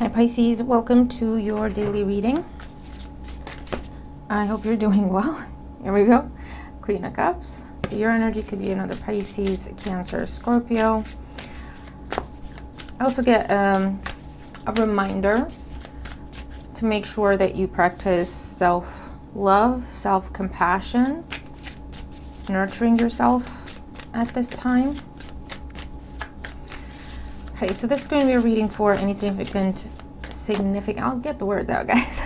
Hi Pisces, welcome to your daily reading. I hope you're doing well. Here we go. Queen of Cups. Your energy could be another Pisces, Cancer, Scorpio. I also get a reminder to make sure that you practice self-love, self-compassion, nurturing yourself at this time. Okay, so this is going to be a reading for any significant, I'll get the words out, guys.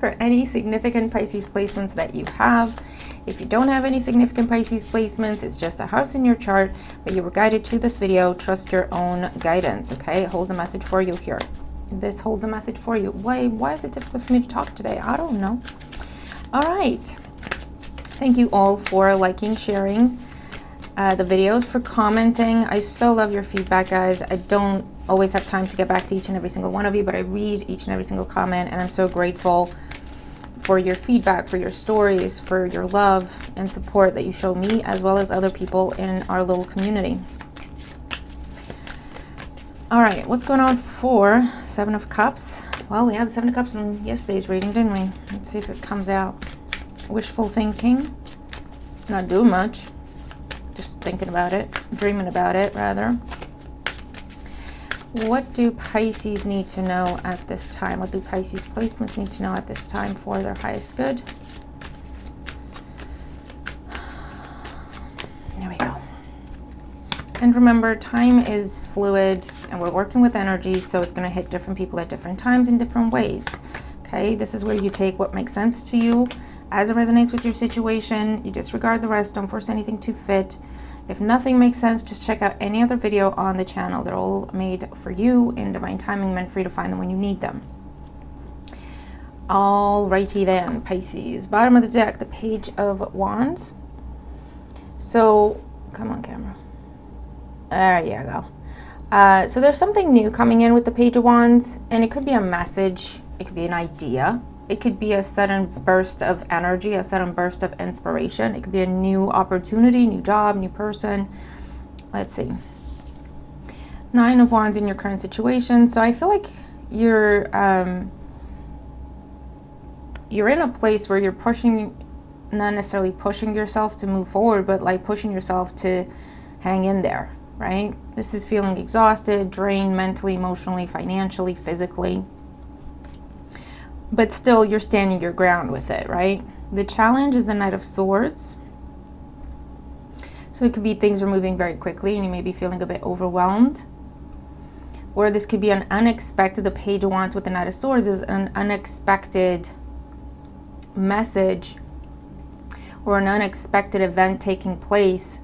For any significant Pisces placements that you have. If you don't have any significant Pisces placements, it's just a house in your chart, but you were guided to this video. Trust your own guidance, okay? It holds a message for you here. This holds a message for you. Why is it difficult for me to talk today? I don't know. All right. Thank you all for liking, sharing the videos, for commenting. I so love your feedback, guys. I don't always have time to get back to each and every single one of you, but I read each and every single comment, and I'm so grateful for your feedback, for your stories, for your love and support that you show me as well as other people in our little community. All right, what's going on for Seven of Cups? Well, we had the Seven of Cups in yesterday's reading, didn't we? Let's see if it comes out. Wishful thinking, not doing much, just thinking about it, dreaming about it rather. What do Pisces need to know at this time? What do Pisces placements need to know at this time for their highest good? There we go. And remember, time is fluid and we're working with energy, so it's going to hit different people at different times in different ways. Okay, this is where you take what makes sense to you as it resonates with your situation. You disregard the rest. Don't force anything to fit. If nothing makes sense, just check out any other video on the channel. They're all made for you in divine timing, meant for you to find them when you need them. Alrighty then, Pisces. Bottom of the deck, the Page of Wands. So, come on, camera. There you go. So there's something new coming in with the Page of Wands, and it could be a message. It could be an idea. It could be a sudden burst of energy, a sudden burst of inspiration. It could be a new opportunity, new job, new person. Let's see. Nine of Wands in your current situation. So I feel like you're in a place where you're pushing, not necessarily pushing yourself to move forward, but like pushing yourself to hang in there, right? This is feeling exhausted, drained mentally, emotionally, financially, physically. But still, you're standing your ground with it, right? The challenge is the Knight of Swords. So it could be things are moving very quickly and you may be feeling a bit overwhelmed. Or this could be an unexpected, the Page of Wands with the Knight of Swords is an unexpected message or an unexpected event taking place.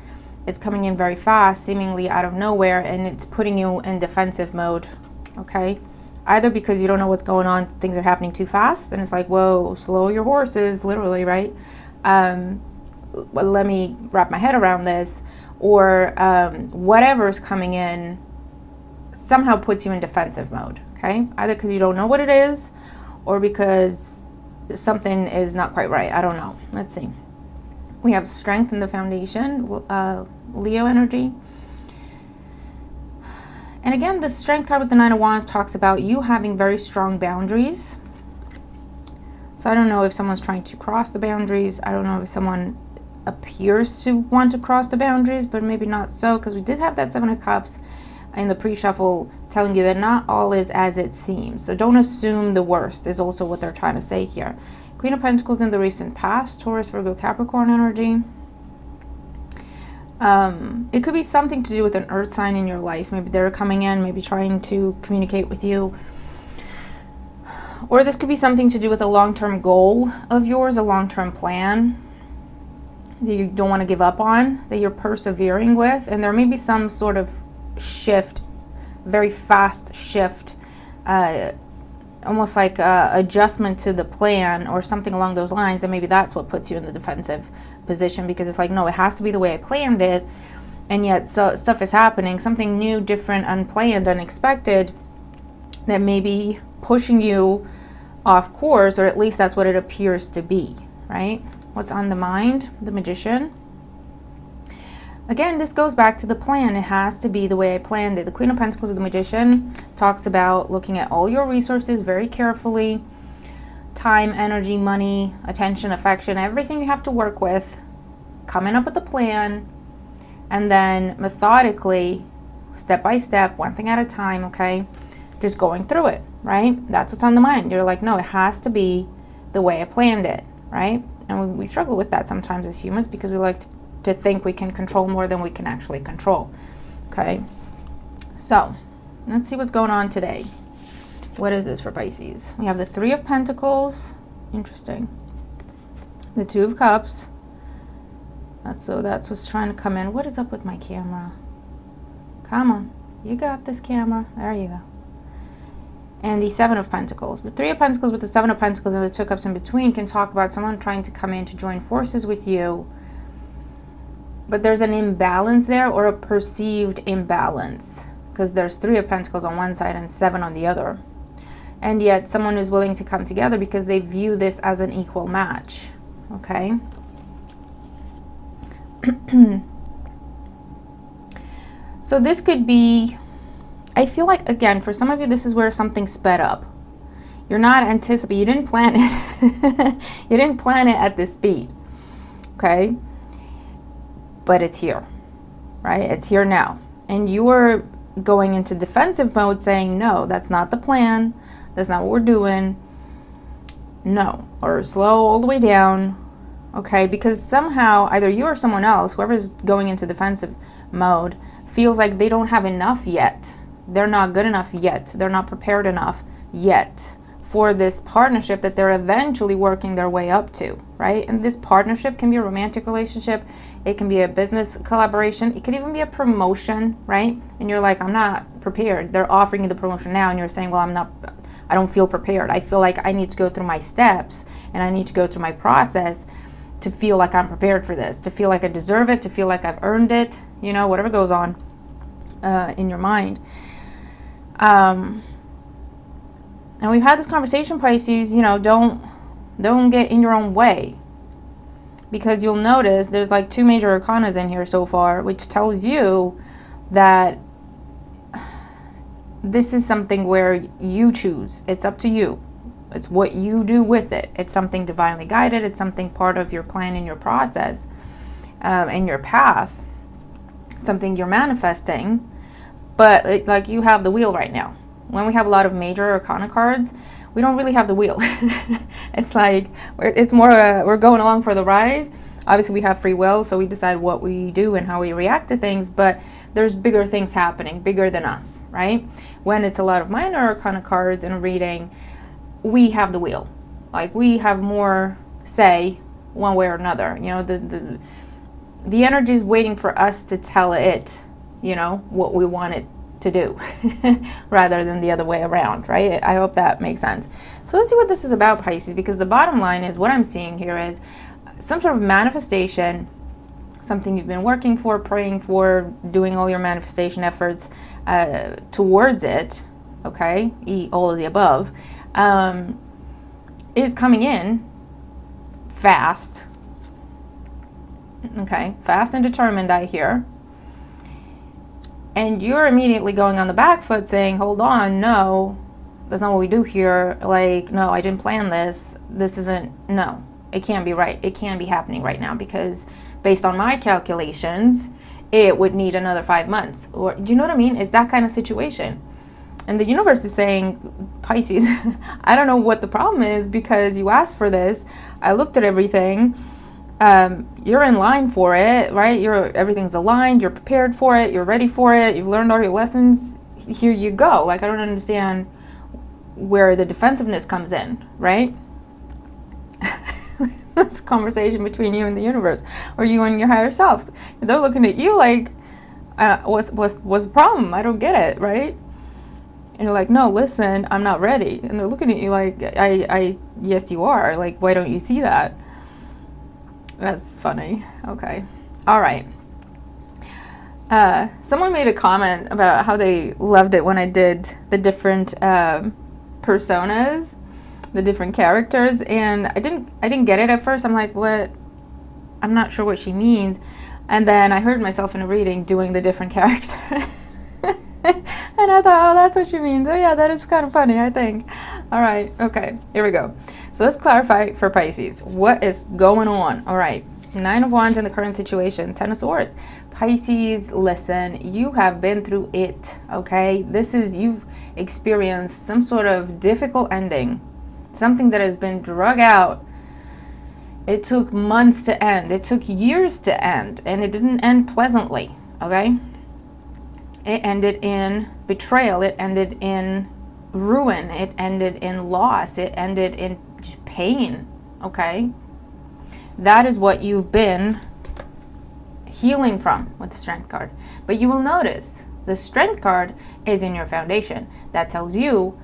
It's coming in very fast, seemingly out of nowhere, and it's putting you in defensive mode, okay? Either because you don't know what's going on, things are happening too fast, and it's like, whoa, slow your horses, literally, right? Well, let me wrap my head around this. Or whatever's coming in somehow puts you in defensive mode, okay? Either because you don't know what it is, or because something is not quite right. I don't know. Let's see. We have strength in the foundation, Leo energy. And again, the Strength card with the Nine of Wands talks about you having very strong boundaries. So I don't know if someone's trying to cross the boundaries. I don't know if someone appears to want to cross the boundaries, but maybe not so, because we did have that Seven of Cups in the pre-shuffle telling you that not all is as it seems. So don't assume the worst is also what they're trying to say here. Queen of Pentacles in the recent past, Taurus, Virgo, Capricorn energy. It could be something to do with an earth sign in your life. Maybe they're coming in, maybe trying to communicate with you. Or this could be something to do with a long-term goal of yours, a long-term plan that you don't want to give up on, that you're persevering with. And there may be some sort of shift, very fast shift, almost like adjustment to the plan or something along those lines. And maybe that's what puts you in the defensive position, because it's like, no, it has to be the way I planned it, and yet so stuff is happening, something new, different, unplanned, unexpected, that may be pushing you off course, or at least that's what it appears to be, right? What's on the mind? The Magician. Again, this goes back to the plan. It has to be the way I planned it. The Queen of Pentacles, the Magician, talks about looking at all your resources very carefully. Time, energy, money, attention, affection, everything you have to work with. Coming up with a plan. And then methodically, step by step, one thing at a time, okay? Just going through it, right? That's what's on the mind. You're like, no, it has to be the way I planned it, right? And we struggle with that sometimes as humans because we like to think we can control more than we can actually control. Okay, so let's see what's going on today. What is this for Pisces? We have the Three of Pentacles. Interesting. The Two of Cups. That's what's trying to come in. What is up with my camera? Come on, you got this, camera. There you go. And the Seven of Pentacles. The Three of Pentacles with the Seven of Pentacles and the Two of Cups in between can talk about someone trying to come in to join forces with you. But there's an imbalance there, or a perceived imbalance, because there's Three of Pentacles on one side and Seven on the other. And yet someone is willing to come together because they view this as an equal match. Okay. So this could be, I feel like, again, for some of you, this is where something sped up. You're not anticipating, you didn't plan it. You didn't plan it at this speed. Okay. But it's here, right? It's here now. And you are going into defensive mode saying, no, that's not the plan. That's not what we're doing. No. Or slow all the way down. Okay? Because somehow, either you or someone else, whoever's going into defensive mode, feels like they don't have enough yet. They're not good enough yet. They're not prepared enough yet for this partnership that they're eventually working their way up to, right? And this partnership can be a romantic relationship. It can be a business collaboration. It could even be a promotion, right? And you're like, I'm not prepared. They're offering you the promotion now, and you're saying, well, I don't feel prepared. I feel like I need to go through my steps, and I need to go through my process to feel like I'm prepared for this, to feel like I deserve it, to feel like I've earned it, you know, whatever goes on in your mind. And we've had this conversation, Pisces, you know, don't get in your own way. Because you'll notice there's like two major arcanas in here so far, which tells you that this is something where you choose. It's up to you. It's what you do with it. It's something divinely guided. It's something part of your plan and your process and your path. It's something you're manifesting. But like you have the wheel right now. When we have a lot of major arcana cards, we don't really have the wheel. It's like, it's more, we're going along for the ride. Obviously, we have free will, so we decide what we do and how we react to things, but there's bigger things happening, bigger than us, right? When it's a lot of minor arcana cards in a reading, we have the wheel. Like, we have more say one way or another. You know, the energy is waiting for us to tell it, you know, what we want it to do rather than the other way around, right? I hope that makes sense. So let's see what this is about, Pisces, because the bottom line is what I'm seeing here is some sort of manifestation, something you've been working for, praying for, doing all your manifestation efforts towards it, okay, all of the above, is coming in fast, okay, fast and determined, I hear. And you're immediately going on the back foot saying, hold on, no, that's not what we do here. Like, no, I didn't plan this. This isn't, no, it can't be right. It can't be happening right now because based on my calculations, it would need another 5 months. Or, do you know what I mean? It's that kind of situation. And the universe is saying, Pisces, I don't know what the problem is because you asked for this. I looked at everything. You're in line for it, right? Everything's aligned. You're prepared for it. You're ready for it. You've learned all your lessons. Here you go. Like, I don't understand where the defensiveness comes in, right? It's a conversation between you and the universe, or you and your higher self. They're looking at you like, what's the problem? I don't get it, right? And you're like, no, listen, I'm not ready. And they're looking at you like, yes, you are. Like, why don't you see that? That's funny. Okay. All right. Someone made a comment about how they loved it when I did the different personas, the different characters, and I didn't get it at first. I'm like, what? I'm not sure what she means. And then I heard myself in a reading doing the different characters. And I thought, oh, that's what you mean. So yeah, that is kind of funny, I think. All right, okay, here we go. So let's clarify for Pisces. What is going on? All right, 9 of Wands in the current situation, 10 of Swords. Pisces, listen, you have been through it, okay? You've experienced some sort of difficult ending, something that has been drug out. It took months to end. It took years to end, and it didn't end pleasantly, okay? It ended in betrayal. It ended in ruin. It ended in loss. It ended in pain, okay? That is what you've been healing from with the Strength card. But you will notice the Strength card is in your foundation. That tells you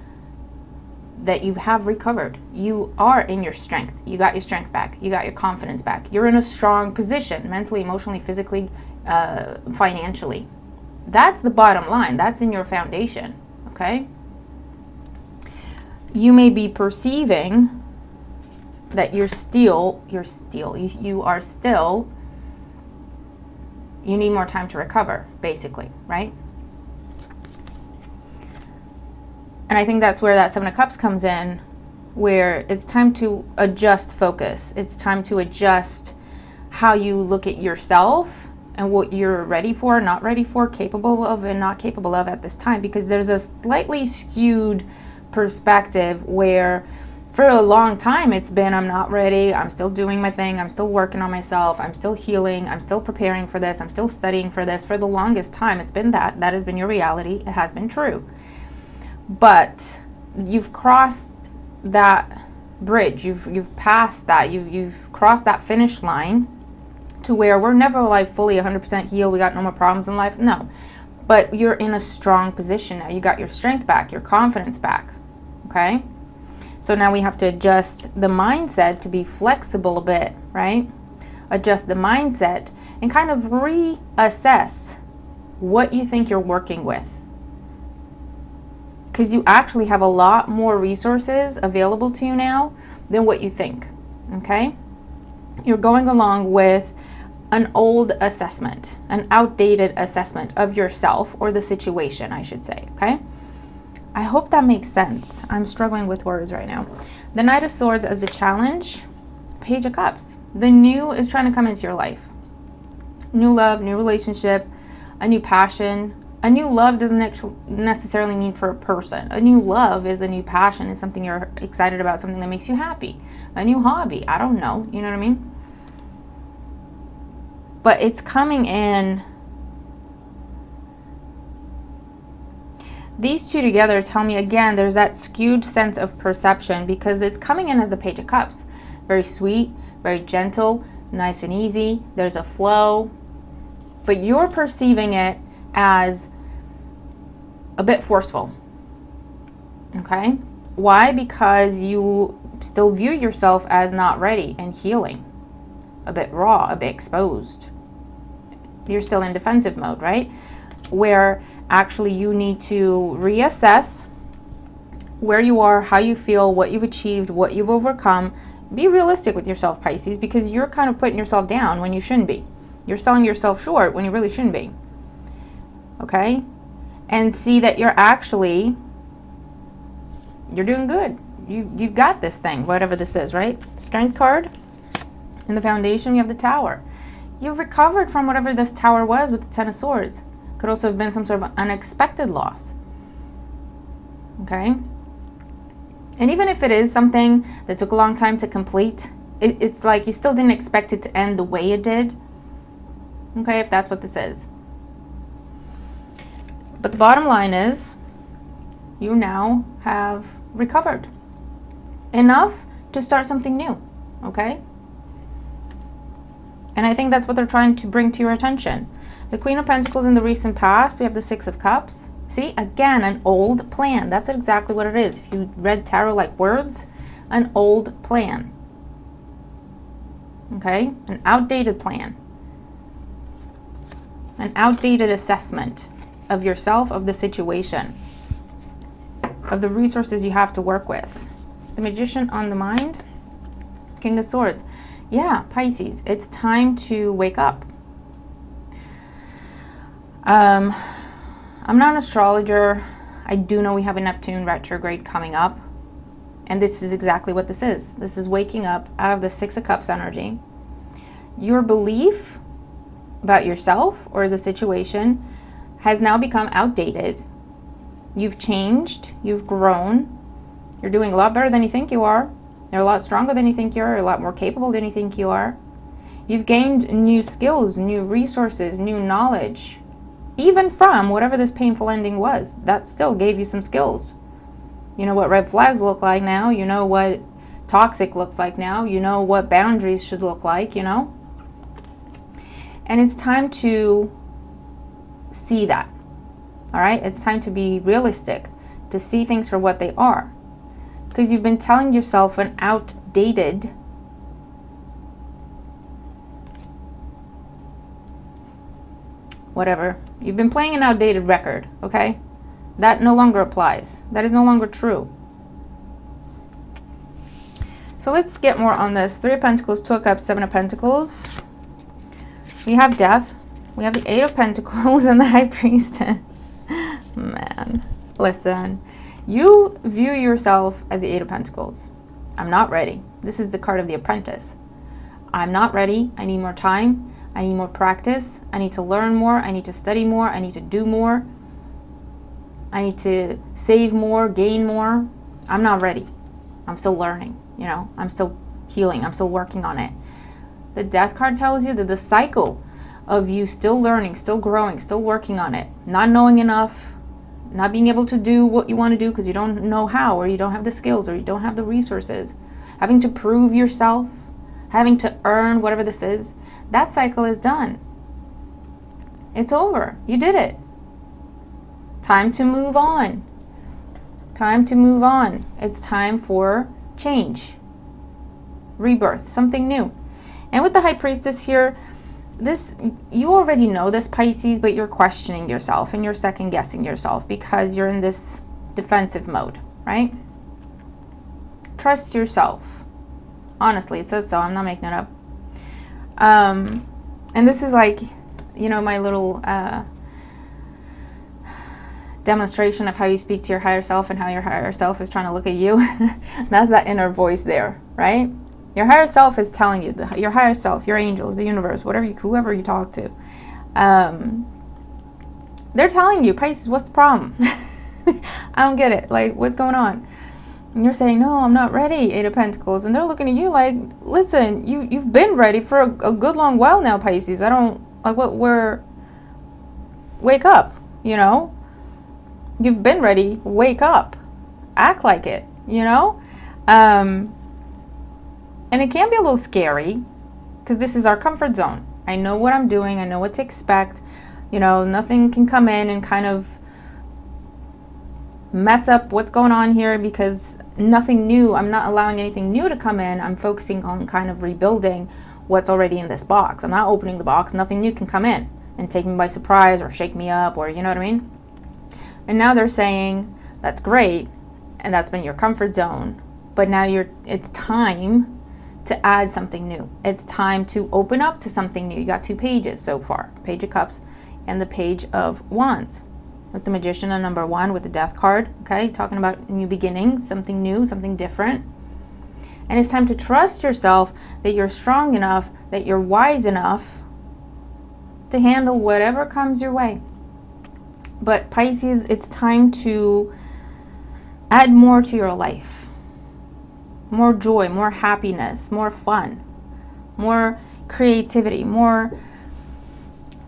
that you have recovered. You are in your strength. You got your strength back. You got your confidence back. You're in a strong position, mentally, emotionally, physically, financially. That's the bottom line. That's in your foundation, okay? You may be perceiving that you need more time to recover, basically, right? And I think that's where that 7 of Cups comes in, where it's time to adjust focus. It's time to adjust how you look at yourself and what you're ready for, not ready for, capable of, and not capable of at this time, because there's a slightly skewed perspective where for a long time it's been, I'm not ready, I'm still doing my thing, I'm still working on myself, I'm still healing, I'm still preparing for this, I'm still studying for this. For the longest time, it's been that has been your reality. It has been true. But you've crossed that bridge, you've passed that, you've crossed that finish line to where we're never like fully 100% healed, we got no more problems in life. No, but you're in a strong position now. You got your strength back, your confidence back, okay? So now we have to adjust the mindset to be flexible a bit, right? Adjust the mindset and kind of reassess what you think you're working with. Because you actually have a lot more resources available to you now than what you think, okay? You're going along with an old assessment, an outdated assessment of yourself, or the situation, I should say, okay? I hope that makes sense. I'm struggling with words right now. The Knight of Swords as the challenge, Page of Cups. The new is trying to come into your life. New love, new relationship, a new passion. A new love doesn't necessarily mean for a person. A new love is a new passion. It's something you're excited about, something that makes you happy. A new hobby, I don't know, you know what I mean? But it's coming in. These two together tell me, again, there's that skewed sense of perception because it's coming in as the Page of Cups. Very sweet, very gentle, nice and easy. There's a flow. But you're perceiving it as a bit forceful. Okay? Why? Because you still view yourself as not ready and healing. A bit raw, a bit exposed. You're still in defensive mode, right? Where actually you need to reassess where you are, how you feel, what you've achieved, what you've overcome. Be realistic with yourself, Pisces, because you're kind of putting yourself down when you shouldn't be. You're selling yourself short when you really shouldn't be. Okay? And see that you're doing good. You got this thing, whatever this is, right? Strength card. In the foundation, we have the Tower. You've recovered from whatever this Tower was with the 10 of Swords. Could also have been some sort of unexpected loss. Okay? And even if it is something that took a long time to complete, it's like you still didn't expect it to end the way it did. Okay, if that's what this is. But the bottom line is, you now have recovered enough to start something new. Okay? And I think that's what they're trying to bring to your attention. The Queen of Pentacles in the recent past, we have the 6 of Cups. See, again, an old plan. That's exactly what it is. If you read tarot like words, an old plan. Okay? An outdated plan. An outdated assessment of yourself, of the situation, of the resources you have to work with. The Magician on the mind. King of Swords. Yeah, Pisces, it's time to wake up. I'm not an astrologer. I do know we have a Neptune retrograde coming up. And this is exactly what this is. This is waking up out of the Six of Cups energy. Your belief about yourself or the situation has now become outdated. You've changed. You've grown. You're doing a lot better than you think you are. You're a lot stronger than you think you are. You're a lot more capable than you think you are. You've gained new skills, new resources, new knowledge. Even from whatever this painful ending was, that still gave you some skills. You know what red flags look like now. You know what toxic looks like now. You know what boundaries should look like, you know. And it's time to see that. All right? It's time to be realistic, to see things for what they are. Because you've been telling yourself an outdated whatever. You've been playing an outdated record, okay? That no longer applies. That is no longer true. So let's get more on this. Three of Pentacles, Two of Cups, Seven of Pentacles. We have Death. We have the Eight of Pentacles and the High Priestess. Man, listen. You view yourself as the Eight of Pentacles. I'm not ready. This is the card of the Apprentice. I'm not ready. I need more time. I need more practice. I need to learn more. I need to study more. I need to do more. I need to save more, gain more. I'm not ready. I'm still learning, you know. I'm still healing. I'm still working on it. The Death card tells you that the cycle of you still learning, still growing, still working on it, not knowing enough, not being able to do what you want to do because you don't know how, or you don't have the skills, or you don't have the resources, having to prove yourself, having to earn whatever this is, that cycle is done. It's over. You did it. Time to move on. Time to move on. It's time for change, rebirth, something new. And with the High Priestess here, this, you already know this, Pisces, but you're questioning yourself and you're second guessing yourself because you're in this defensive mode, right? Trust yourself. Honestly, it says so. I'm not making it up. And this is like, you know, my little demonstration of how you speak to your higher self and how your higher self is trying to look at you. That's that inner voice there, right? Your higher self is telling you, your higher self, your angels, the universe, whoever you talk to, they're telling you, Pisces, what's the problem? I don't get it. Like, what's going on? And you're saying, no, I'm not ready, Eight of Pentacles. And they're looking at you like, listen, you've been ready for a good long while now, Pisces. I don't, like, wake up, you know? You've been ready, wake up. Act like it, you know? And it can be a little scary because this is our comfort zone. I know what I'm doing. I know what to expect. You know, nothing can come in and kind of mess up what's going on here because nothing new, I'm not allowing anything new to come in. I'm focusing on kind of rebuilding what's already in this box. I'm not opening the box. Nothing new can come in and take me by surprise or shake me up, or you know what I mean? And now they're saying, that's great, and that's been your comfort zone, but now it's time to add something new. It's time to open up to something new. You got two pages so far, Page of Cups and the Page of Wands. With the Magician on number 1 with the Death card, okay? Talking about new beginnings, something new, something different. And it's time to trust yourself that you're strong enough, that you're wise enough to handle whatever comes your way. But Pisces, it's time to add more to your life. More joy, more happiness, more fun, more creativity, more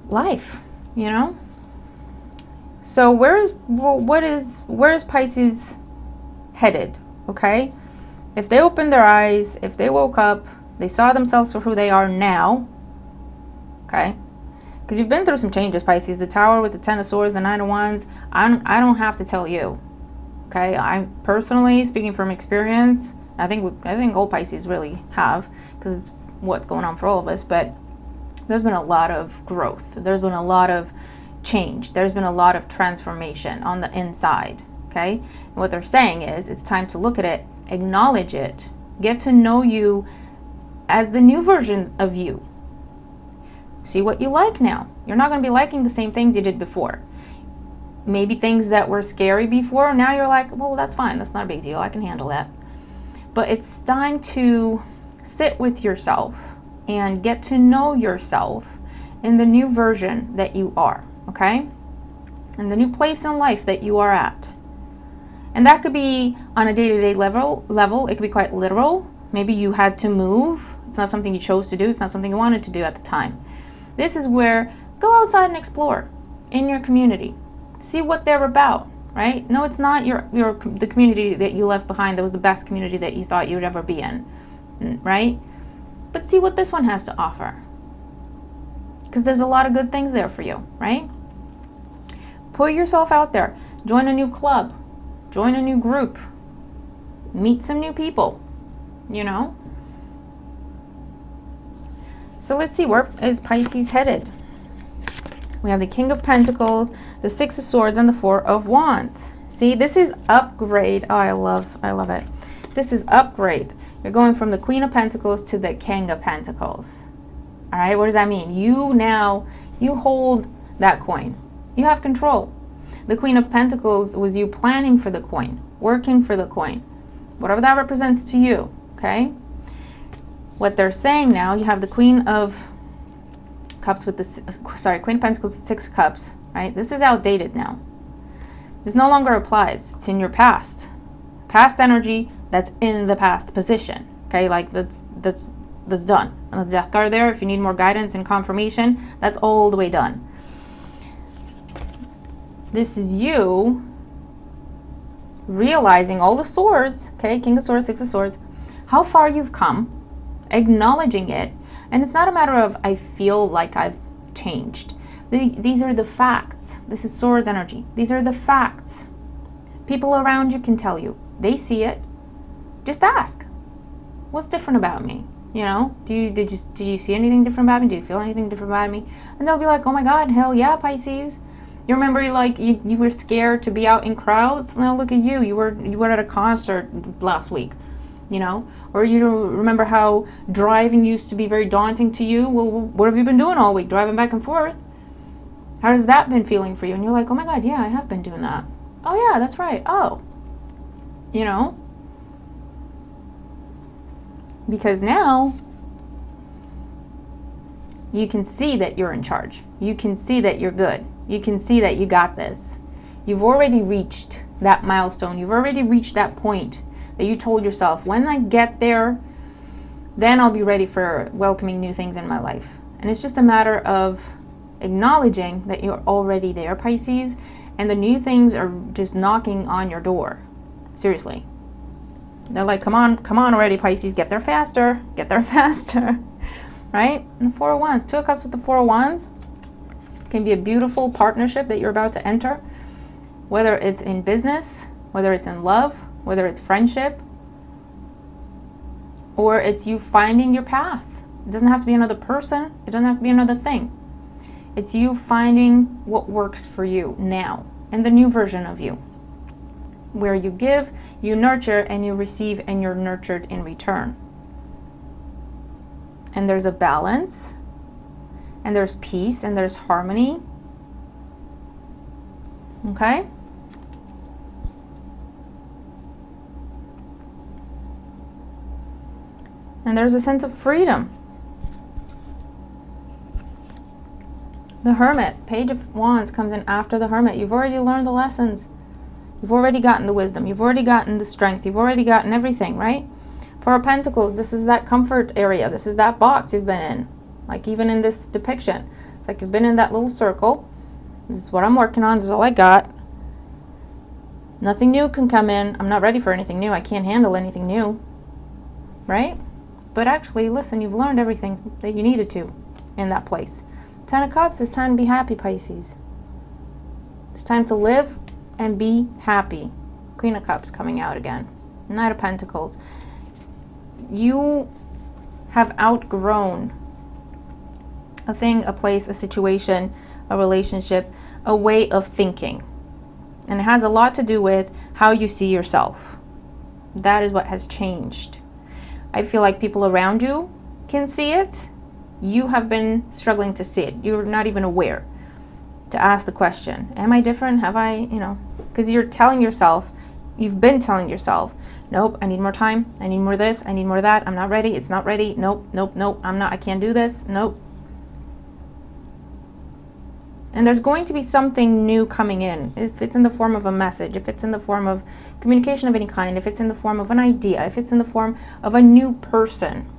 life, you know? So where is Pisces headed, okay? If they opened their eyes, if they woke up, they saw themselves for who they are now, okay? Because you've been through some changes, Pisces. The Tower with the Ten of Swords, the Nine of Wands, I don't have to tell you, okay? I'm personally speaking from experience. I think all Pisces really have, because it's what's going on for all of us, but there's been a lot of growth. There's been a lot of change. There's been a lot of transformation on the inside, okay? And what they're saying is it's time to look at it, acknowledge it, get to know you as the new version of you. See what you like now. You're not going to be liking the same things you did before. Maybe things that were scary before, now you're like, well, that's fine. That's not a big deal. I can handle that. But it's time to sit with yourself and get to know yourself in the new version that you are, okay? In the new place in life that you are at. And that could be on a day-to-day level. It could be quite literal. Maybe you had to move. It's not something you chose to do. It's not something you wanted to do at the time. This is where go outside and explore in your community. See what they're about, right? No, it's not the community that you left behind that was the best community that you thought you would ever be in, right? But see what this one has to offer. Because there's a lot of good things there for you, right? Put yourself out there. Join a new club. Join a new group. Meet some new people, you know? So let's see, where is Pisces headed? We have the King of Pentacles, the Six of Swords, and the Four of Wands. See, this is upgrade. Oh, I love it. This is upgrade. You're going from the Queen of Pentacles to the King of Pentacles. All right, what does that mean? You hold that coin. You have control. The Queen of Pentacles was you planning for the coin, working for the coin, whatever that represents to you, okay? What they're saying now, you have the Queen of Cups with Queen of Pentacles with 6 cups, right? This is outdated now. This no longer applies. It's in your past. Past energy that's in the past position, okay? Like that's done. And the Death card there, if you need more guidance and confirmation, that's all the way done. This is you realizing all the swords, okay? King of Swords, Six of Swords, how far you've come, acknowledging it. And it's not a matter of, I feel like I've changed. These are the facts. This is Swords energy. These are the facts. People around you can tell you. They see it. Just ask. What's different about me? You know, did you see anything different about me? Do you feel anything different about me? And they'll be like, oh my God, hell yeah, Pisces. You remember, like, you were scared to be out in crowds? Now look at you. You were at a concert last week, you know? Or you remember how driving used to be very daunting to you? Well, what have you been doing all week? Driving back and forth. How has that been feeling for you? And you're like, oh my God, yeah, I have been doing that. Oh yeah, that's right. Oh, you know? Because now you can see that you're in charge. You can see that you're good. You can see that you got this. You've already reached that milestone. You've already reached that point that you told yourself, when I get there, then I'll be ready for welcoming new things in my life. And it's just a matter of acknowledging that you're already there, Pisces, and the new things are just knocking on your door. Seriously. They're like, come on already, Pisces, get there faster, right? And the Four of Wands, 2 of Cups with the Four of Wands can be a beautiful partnership that you're about to enter, whether it's in business, whether it's in love, whether it's friendship, or it's you finding your path. It doesn't have to be another person. It doesn't have to be another thing. It's you finding what works for you now and the new version of you, where you give, you nurture, and you receive, and you're nurtured in return. And there's a balance, and there's peace, and there's harmony. Okay? And there's a sense of freedom. The Hermit, Page of Wands comes in after the Hermit. You've already learned the lessons. You've already gotten the wisdom. You've already gotten the strength. You've already gotten everything, right? Four of Pentacles, this is that comfort area. This is that box you've been in. Like even in this depiction. It's like you've been in that little circle. This is what I'm working on. This is all I got. Nothing new can come in. I'm not ready for anything new. I can't handle anything new. Right? But actually, listen, you've learned everything that you needed to in that place. 10 of Cups, it's time to be happy, Pisces. It's time to live and be happy. Queen of Cups coming out again. Knight of Pentacles. You have outgrown a thing, a place, a situation, a relationship, a way of thinking. And it has a lot to do with how you see yourself. That is what has changed. I feel like people around you can see it, You have been struggling to see it. You're not even aware to ask the question, am I different? Have I, because you're telling yourself, you've been telling yourself, nope, I need more time. I need more this. I need more that. I'm not ready. It's not ready. Nope, nope, nope. I can't do this. Nope. And there's going to be something new coming in. If it's in the form of a message, if it's in the form of communication of any kind, if it's in the form of an idea, if it's in the form of a new person,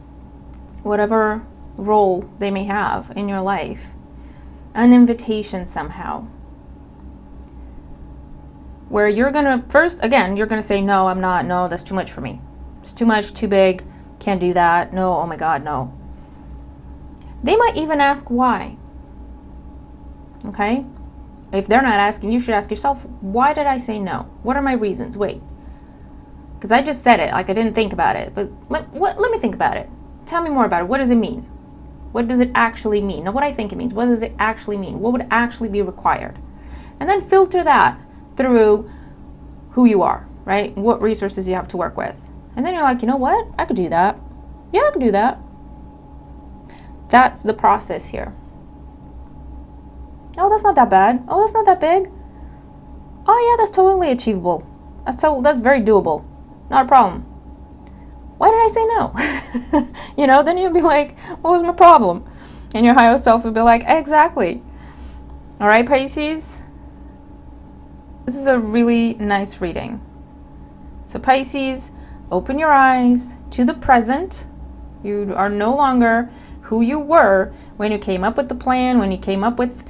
whatever role they may have in your life, an invitation somehow, where you're gonna you're gonna say, no, I'm not, no, that's too much for me. It's too much, too big, can't do that, no, oh my God, no. They might even ask why. Okay? If they're not asking, you should ask yourself, why did I say no? What are my reasons? Wait. Because I just said it, like I didn't think about it, but let me think about it. Tell me more about it. What does it mean? What does it actually mean? Not what I think it means. What does it actually mean? What would actually be required? And then filter that through who you are, right? What resources you have to work with. And then you're like, you know what? I could do that. Yeah, I could do that. That's the process here. Oh, that's not that bad. Oh, that's not that big. Oh yeah, that's totally achievable. That's very doable. Not a problem. Why did I say no? Then you'll be like, what was my problem? And your higher self will be like, exactly. All right, Pisces? This is a really nice reading. So Pisces, open your eyes to the present. You are no longer who you were when you came up with the plan, when you came up with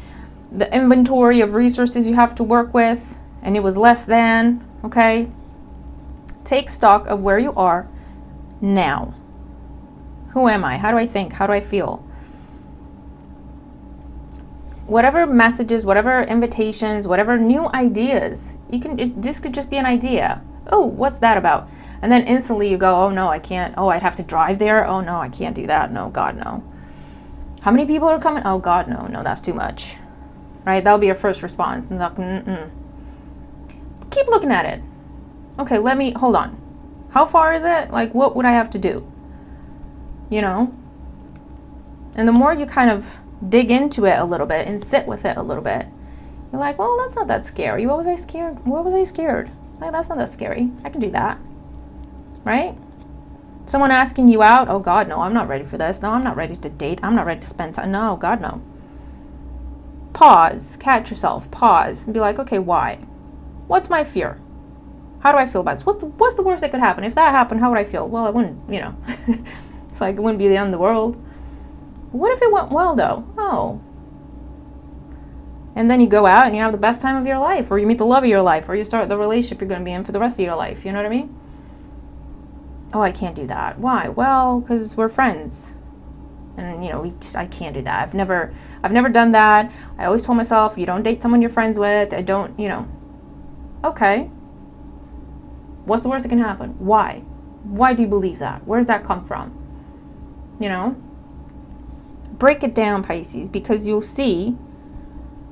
the inventory of resources you have to work with, and it was less than, okay? Take stock of where you are now. Who am I? How do I think? How do I feel? Whatever messages, whatever invitations, whatever new ideas, this could just be an idea. Oh, what's that about? And then instantly you go, oh no, I can't. Oh, I'd have to drive there. Oh no, I can't do that. No, God, no. How many people are coming? Oh God, no, that's too much. Right? That'll be your first response. And like, keep looking at it. Okay, hold on. How far is it? Like, what would I have to do? And the more you kind of dig into it a little bit and sit with it a little bit, you're like, well, that's not that scary. What was I scared? Like, that's not that scary. I can do that. Right? Someone asking you out, oh God, no, I'm not ready for this. No, I'm not ready to date. I'm not ready to spend time. No, God, no. Pause, catch yourself, pause, and be like, okay, why? What's my fear? How do I feel about this? What's the worst that could happen? If that happened, how would I feel? Well, I wouldn't, it's like it wouldn't be the end of the world. What if it went well, though? Oh. And then you go out and you have the best time of your life, or you meet the love of your life, or you start the relationship you're going to be in for the rest of your life. You know what I mean? Oh, I can't do that. Why? Well, because we're friends. And, I can't do that. I've never done that. I always told myself, you don't date someone you're friends with. I don't, Okay. What's the worst that can happen? Why? Why do you believe that? Where does that come from? Break it down, Pisces, because you'll see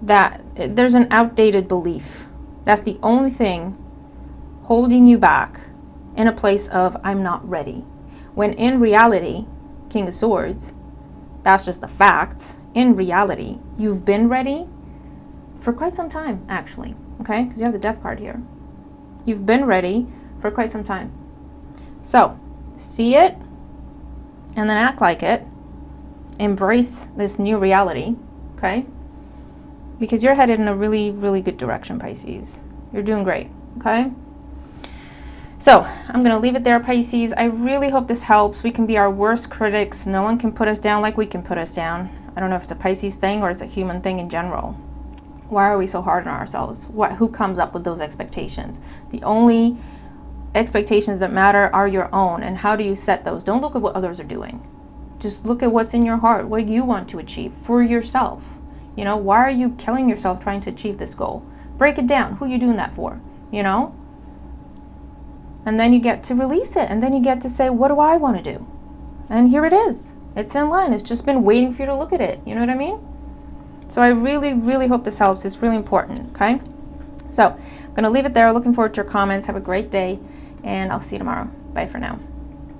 that there's an outdated belief. That's the only thing holding you back in a place of, I'm not ready. When in reality, King of Swords, that's just the facts. In reality, you've been ready for quite some time, actually. Okay? Because you have the Death card here. You've been ready for quite some time. So, see it and then act like it. Embrace this new reality. Okay? Because you're headed in a really, really good direction, Pisces. You're doing great. Okay? So, I'm going to leave it there, Pisces. I really hope this helps. We can be our worst critics. No one can put us down like we can put us down. I don't know if it's a Pisces thing or it's a human thing in general. Why are we so hard on ourselves? Who comes up with those expectations? The only expectations that matter are your own. And how do you set those? Don't look at what others are doing. Just look at what's in your heart, what you want to achieve for yourself. Why are you killing yourself trying to achieve this goal? Break it down. Who are you doing that for? And then you get to release it. And then you get to say, what do I want to do? And here it is. It's in line. It's just been waiting for you to look at it. You know what I mean? So I really, really hope this helps. It's really important, okay? So I'm going to leave it there. Looking forward to your comments. Have a great day, and I'll see you tomorrow. Bye for now.